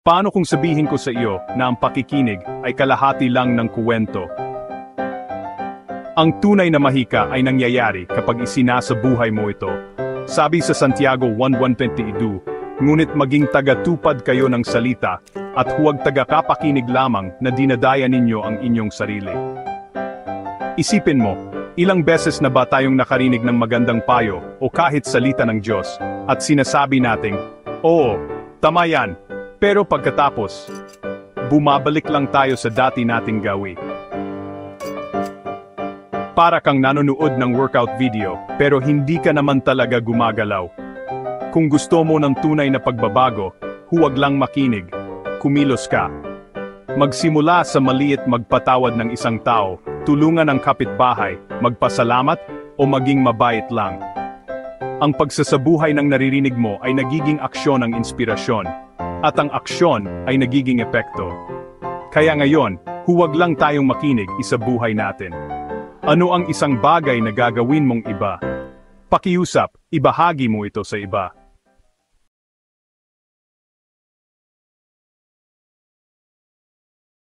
Paano kung sabihin ko sa iyo na ang pakikinig ay kalahati lang ng kuwento? Ang tunay na mahika ay nangyayari kapag isinasa buhay mo ito. Sabi sa Santiago 1:1-22, ngunit maging tagatupad kayo ng salita, at huwag tagakapakinig lamang na dinadaya ninyo ang inyong sarili. Isipin mo, ilang beses na ba tayong nakarinig ng magandang payo o kahit salita ng Diyos, at sinasabi nating, oo, tama yan, pero pagkatapos, bumabalik lang tayo sa dati nating gawi. Para kang nanonood ng workout video, pero hindi ka naman talaga gumagalaw. Kung gusto mo ng tunay na pagbabago, huwag lang makinig, kumilos ka. Magsimula sa maliit, magpatawad ng isang tao, tulungan ang kapitbahay, magpasalamat, o maging mabait lang. Ang pagsasabuhay ng naririnig mo ay nagiging aksyon ng inspirasyon, at ang aksyon ay nagiging epekto. Kaya ngayon, huwag lang tayong makinig, isabuhay natin. Ano ang isang bagay na gagawin mong iba? Pakiusap, ibahagi mo ito sa iba.